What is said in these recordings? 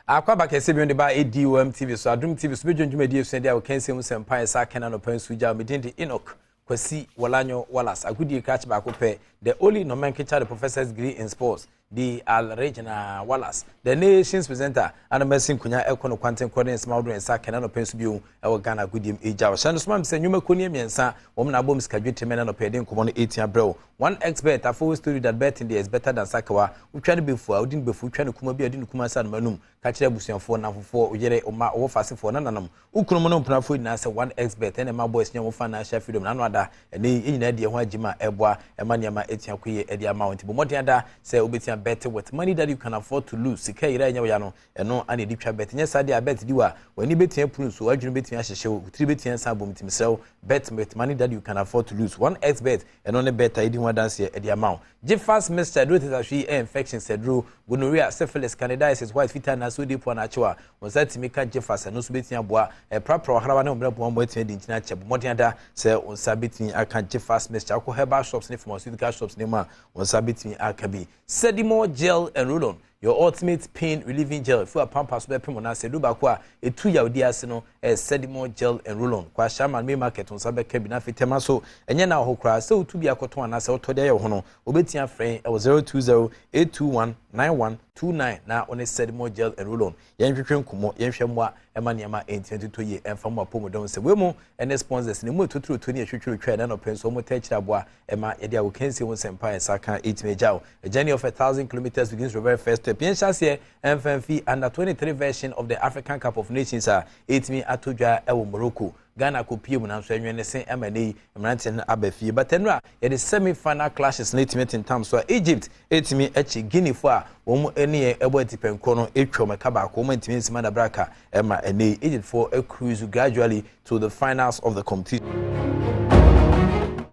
Akwaba kese bi on the ba Adom TV so Adom TV so bedwundwuma die so dia o kan sem sempa esa kana no pan suja medindi Enoch Kwasi Walanyo Wallace agudi catch back up the only nomenclature the professor's degree in sports the Al Regina Wallace the nation's presenter and Messin Kunya Econo Quantum Coordinates Maudu and Sakana no Pensubu our Ghana Goodium Eja Shanusman say Numa Kunia Miensa woman albums Kajuti men and Pedin Common 18 bro one expert a full story that betting there is better than Sakawa who tried before I didn't before trying to come be I didn't come san manum catch the busian for now for Ujere or ma or fasting for nanam Ukunomono Prafu na say one expert and my boys nyam financial freedom and other and in idea why Jima Ebwa Emanyama Etian Kuye Edia Mount but Motianda say Obitia better with money that you can afford to lose Sika Yano and no any deep bet yes I bet you when you bet your so I bet you show 3 bet and sabum himself bet with money that you can afford to lose one expert and only bet I didn't dance here at the amount. Jeffas Mr. Ruth is actually infection said Drew gonorrhea syphilis candidiasis white feet and so deep one actual was that to make Jeffas and no subitia bois a proper Havana one waiting in Chinacha Motianda say on Sabitin I can Jeffas Mr. Herbal shops in pharmaceutical shops name on Sabitin Akabi Sedimo gel and roll-on your ultimate pain relieving gel for a pampas be pemona se do bakwa e 2 ya odi ase no Sedimo gel and roll-on kwa shaman me market on sabe kabina fitema so enye na ho kra se otu bi akoto ana se otode ye ho no obetia frɛ 02082199129 na on Sedimo gel and roll-on yen hwehwe nkomo yen hwemwa ema niama 2022 ye emfa mo apomodon se we mu ene sponsors ne mu totoro to ne hwehwe twa na no penso mo ta kira boa ema ye dia wo kansi won sempa en saka 8 mejaw a journey of 1,000 kilometers begins the very first step yen chase MFF under 23 version of the African Cup of Nations 8 me atodwa e wo Morocco Ghana ko piem na so enwene sen emane emrante na abafie but enra ye the semi final clashes na ultimate in terms so Egypt etimi echi Guinea fo a wo ene ebo atipenko no etwo meka ba ko mo etimi nsima da braka ema ene Egypt for a cruise gradually to the finals of the competition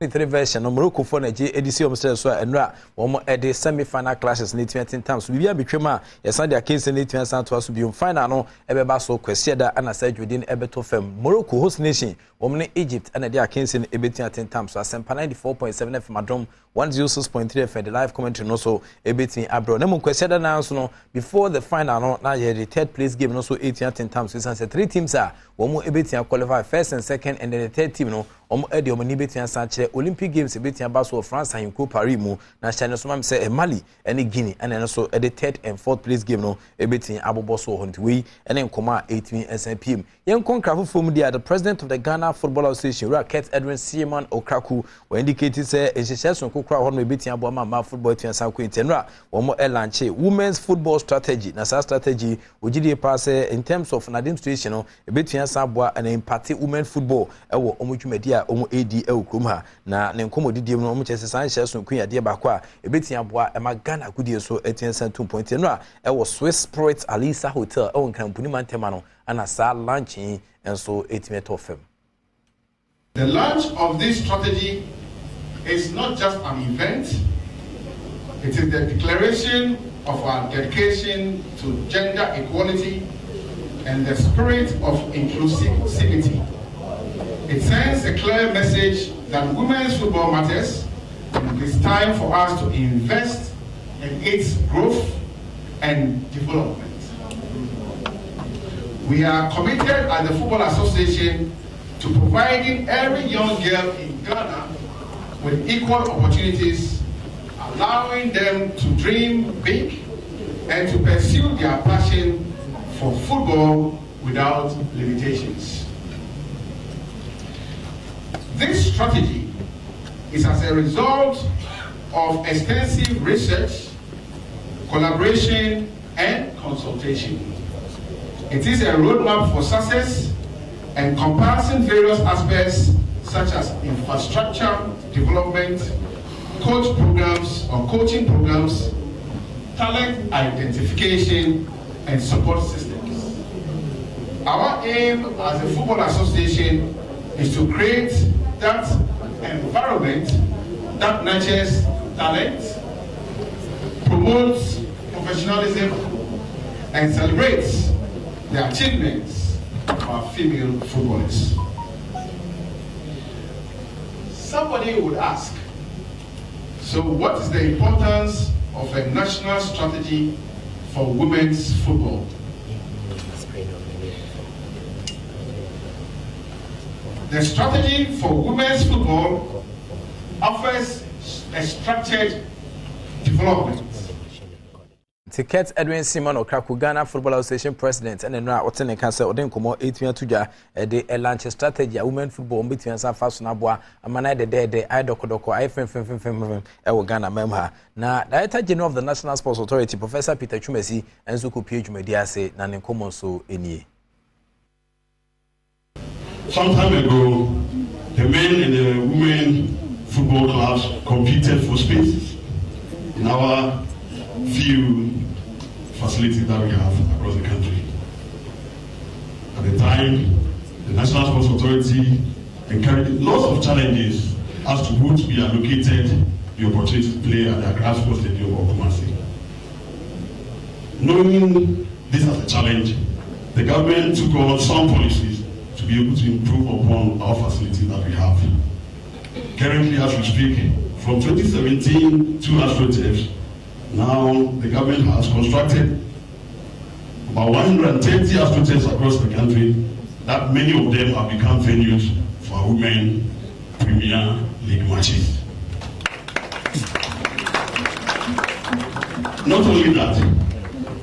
23 version no Morocco for Nigeria edisi omstre so enra wo ede semi final clashes na ultimate in terms so bibia betwema yesa dia case na ultimate santo aso bi final no ebeba so kwese da ana sajudin ebeto fam Morocco host nation woman Egypt and dia case na ebetin at terms so asempa 94.7 FM Adom 106.3 FM the live commentary no so ebetin abro na mun kwese da na so no before the final no na ye the third place game no so 18 at terms so say 3 teams are wo ebetin qualify first and second and then the third team no edi omani betia sanche Olympic Games betia baso France and ko Paris mu na China so mam say Mali and Guinea and so the third and fourth place game no betia abobo so honti we and nkoma 18 SNPM yen konkrafo fom dia the president of the Ghana Football Association Raket Edwin Seaman Okraku we indicated say ehyehyɛ kokra ho no betia abo ma football tia san ko intenra wo mo elanche women's football strategy na sa strategy ogidi pass in terms of an demonstration no betia san abo and impact women football ewo omutwumadi omo AD ekrom ha na ne nkomodidiem no omo chese san hye so kunya de ba kwa ebetia boa ema Ghana gudie so etiensan 2.0 no a ewo Swiss Spirit Alisa Hotel ewo nkampuni mantema no ana sa launching enso etimeto fem. The launch of this strategy is not just an event, it is the declaration of our dedication to gender equality and the spirit of inclusivity. It sends a clear message that women's football matters and it is time for us to invest in its growth and development. We are committed as the Football Association to providing every young girl in Ghana with equal opportunities, allowing them to dream big and to pursue their passion for football without limitations. This strategy is as a result of extensive research, collaboration, and consultation. It is a roadmap for success encompassing various aspects such as infrastructure development, coach programs or coaching programs, talent identification, and support systems. Our aim as a football association is to create that environment that nurtures talent, promotes professionalism, and celebrates the achievements of our female footballers. Somebody would ask, so what is the importance of a national strategy for women's football? The strategy for women's football offers a structured development. Ticket Edwin Simon Okraku Ghana Football Association President and Enra Otene Cancer Odin Komo 8 Tuja a launch strategy women football between San Fasunabwa amana de idokodoko ifem e Ghana memha na Director General of the National Sports Authority Professor Peter Chumesi enso ko PH media say na ne komo so enie. Some time ago, the men and the women football clubs competed for spaces in our few facilities that we have across the country. At the time, the National Sports Authority encouraged lots of challenges as to who to be allocated the opportunity to play at the Accra Sports Stadium of Kumasi. Knowing this as a challenge, the government took on some policies to be able to improve upon our facilities that we have. Currently, as we speak, from 2017 to AstroTurf, now the government has constructed about 130 AstroTurfs across the country, that many of them have become venues for women Premier League matches. Not only that,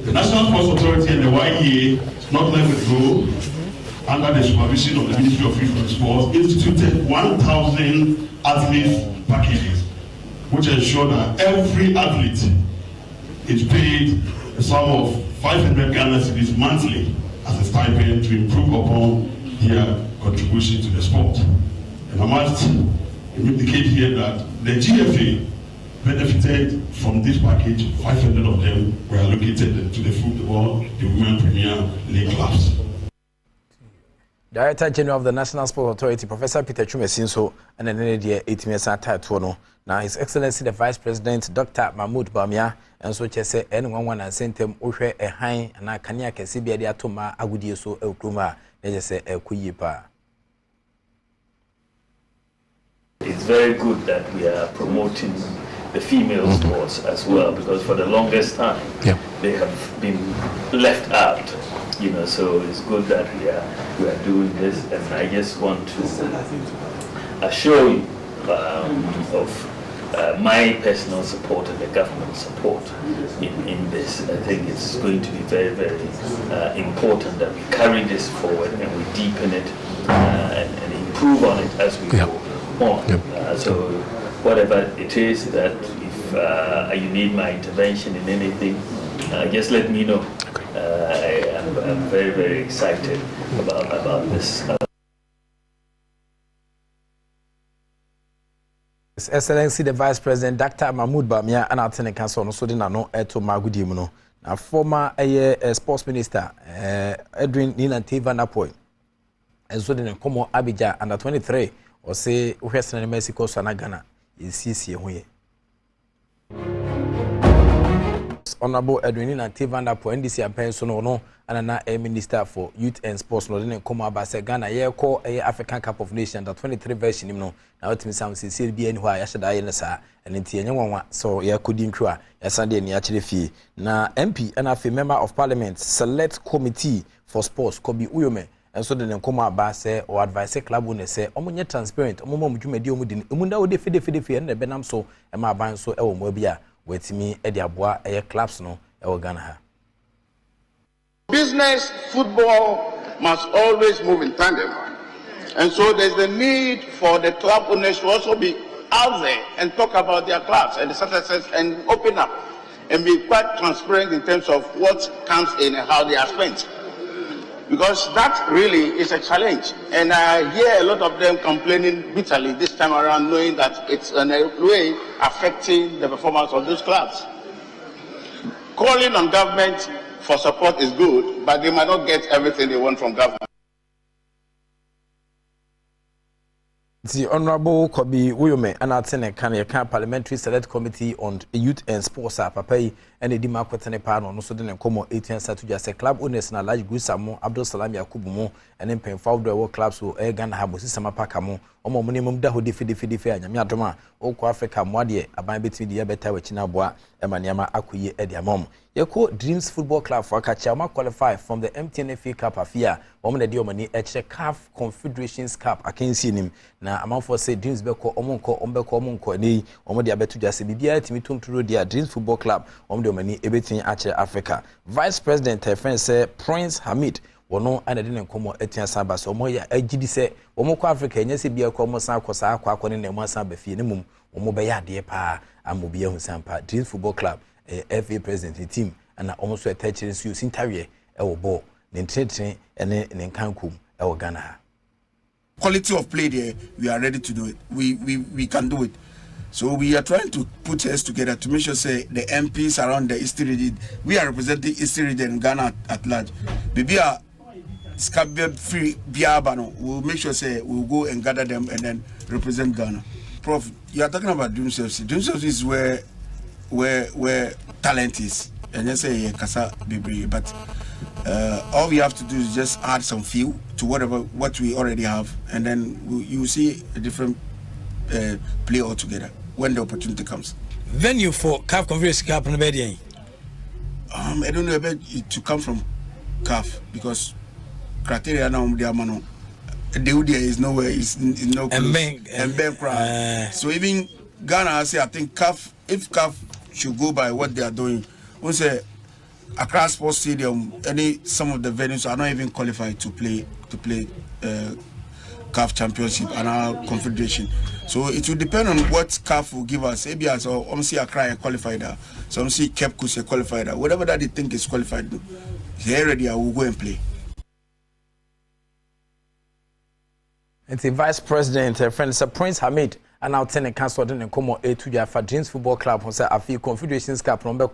the National Sports Authority and the YEA, not let it go, under the supervision of the Ministry of Youth and Sports, instituted 1,000 athlete packages, which ensure that every athlete is paid a sum of 500 Ghana cedis monthly as a stipend to improve upon their contribution to the sport. And I must indicate here that the GFA benefited from this package. 500 of them were allocated to the football, the Women Premier League clubs. Director General of the National Sports Authority, Professor Peter Chumesi, and then the 18 years title. Now, His Excellency the Vice President, Dr. Mahmoud Bamia, and so say anyone and sent him Ushe a high and I can yak a Sibia Atoma, Agudi so Elkruma, they just say a Kuyipa. It's very good that we are promoting the female sports as well, because for the longest time they have been left out. So it's good that we are doing this, and I just want to assure you of my personal support and the government support in this. I think it's going to be very, very important that we carry this forward and we deepen it and improve on it as we go on. So whatever it is that if you need my intervention in anything, just let me know. I'm very, very excited about this. His Excellency the Vice President, Dr. Mahmoud Bamia, and Alternate Council, no so dinano eto Magudimuno. Now, former sports minister, Edwin Nilanti Van Apoy, and so then Komo Abidja under 23, or say Western Mexico, Sanagana, is CC. Honorable Edwin Nilanti Van Apoy, NDC and Pensono, and a minister for youth and sports, no then Komo Abase Ghana, ye call a African Cup of Nations, the 23 version, now it means some sincere be anywhere, I should die in the sa, and in Tianwan, so ye couldn't cry, a Sunday and actually fee. Now, MP and a member of Parliament Select Committee for Sports, Kobi Uyome, and so then Komo Abase or advise a club when they say, Omonia transparent, Omo Jumedi Mudin, Umunda would defeat and the Benam so, and my band so El Mobia, with me, Ediabua, a clubs no, El Ghana. Business, football must always move in tandem. And so there's the need for the club owners to also be out there and talk about their clubs and the successes and open up and be quite transparent in terms of what comes in and how they are spent. Because that really is a challenge. And I hear a lot of them complaining bitterly this time around, knowing that it's in a way affecting the performance of those clubs. Calling on government for support is good, but they might not get everything they want from government. The Honorable Kobi Uyome and Altene Kanya Parliamentary Select Committee on Youth and Sports Papai and the Dima Kwetene Pano, no so then Komo 18 Satuja say club owners na large Gusamo, Abdul Salam Yakubumo, and then Penfaldo clubs who Ghana Habusi Samapakamo, omo minimum da ho difi anyame adoma okọ Africa moade aban betimi de beta wachi na boa emaniama akoye ediamom yeko Dreams Football Club for Kachama qualify from the MTN FA Cup afia omo na de omani eche CAF Confederations Cup akensi nim na amanfo say Dreams beko omonko ni omo de abetu jase bibia timi tumturo dia Dreams Football Club omo de omani ebetin ache Africa Vice President friend say Prince Hamid wono ana de nkomo etia saba so mo ya agidi se womo ko Africa nyese bia ko mo san akosa akwa ne na mo san ba fie ne mum womo be ya de pa amobia hu sampa Dreams Football Club FA president team ana omo so etachire su sintawie e wo ball ne ntreten ene ne nkankum e wo Ghana ha quality of play there we are ready to do it we can do it. So we are trying to put heads together to make sure say the MPs around the Eastern region, we are representing Eastern region in Ghana at large. Bibia Scabby free Biabano, we'll make sure say we'll go and gather them and then represent Ghana. Prof, you are talking about Dreams FC. Dreams FC is where talent is. And you say Kasa Bibri, but all we have to do is just add some fuel to what we already have, and then you see a different play altogether when the opportunity comes. Venue for CAF Confederations Cup in the I don't know about it to come from CAF because criteria now the UDA is nowhere, is no close. And bank. So even Ghana, I say I think CAF, if CAF should go by what they are doing, we say Accra Sports Stadium, some of the venues are not even qualified to play CAF Championship and our Confederation. So it will depend on what CAF will give us. Maybe as see Accra qualified, some see Cape Coast qualified, whatever that they think is qualified. They're ready, I will go and play. It's the Vice President, friend Sir Prince Hamid, and now ten council and come on to the Dreams Football Club on say a Confederations Cup number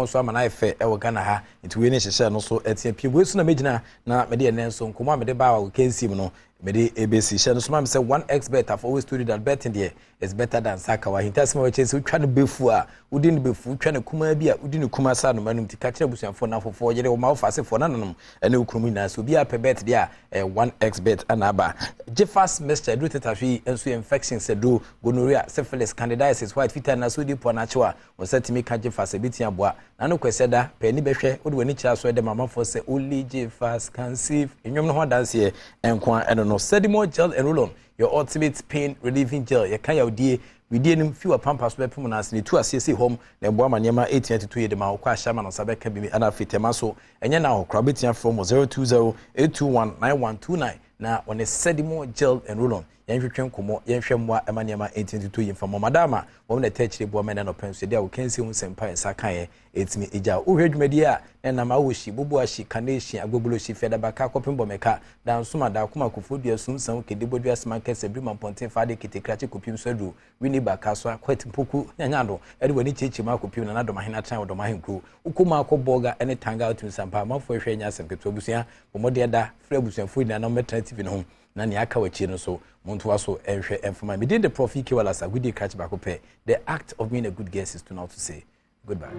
so am na fe e Ghana ha into we ne hye no so etiapi we so na medina na me de nenso nkoma me de ba wa kensim no me de ABC hye no so ma me say 1xbet have always told you that betting there is better than saka wa hintasima we chese utwa no befu a udi no befu utwa no kuma bi a udi no kuma sa no manum ti ka kire busuanfo na fofo yere o ma ofase fo na nanom ene ukrumu na so bi a pe bet there 1xbet anaba Jeffers Mr. do tetafi enso infections do gonorrhea syphilis candidiasis white fever na so di po na chewa o setimi ka Jeffers ebitia boa na no kweseda pe ni behwe o de wani kira so de mama for say only Jeffers can save enwom no ho dance here enkwa eno no Sedimo gel and roll on your ultimate pain relieving gel ye kan yaudie we die nim fewer pampas be pum na asne tu asese home na ebo amanyema 1822 ye de ma kwa hya ma no sabe ka bi ana fitema so enye na ho kra betia from 0208219129 na one Sedimo gel and roll on yenhwetwen komo yenhwemwa emanyema 1822 yemfa madama wo na tachire bo amena no penso dia wo kensi hu sempa esa kan etimi eja wo hwedwumadi a na ma wo shi bobo ashi kanation agbobulo shi feda baka kopembo meka dan suma da kuma kofodua sumsan kedebodua sma kese brima ponten fade kitekrache kopim sodu wini baka so akwatimpoku nyanyando ede wani chechi ma kopim na do mahina tran do mahenkru ukuma akoboga ene tanga otum sampa mafo hwe nya sempeto busia bomode da fra busuanfo na no metra tv no na ne aka wachi no so muntu aso enhwe enfama me did the profi kiwalasa gudi catch back up the act of being a good guest is to not to say goodbye.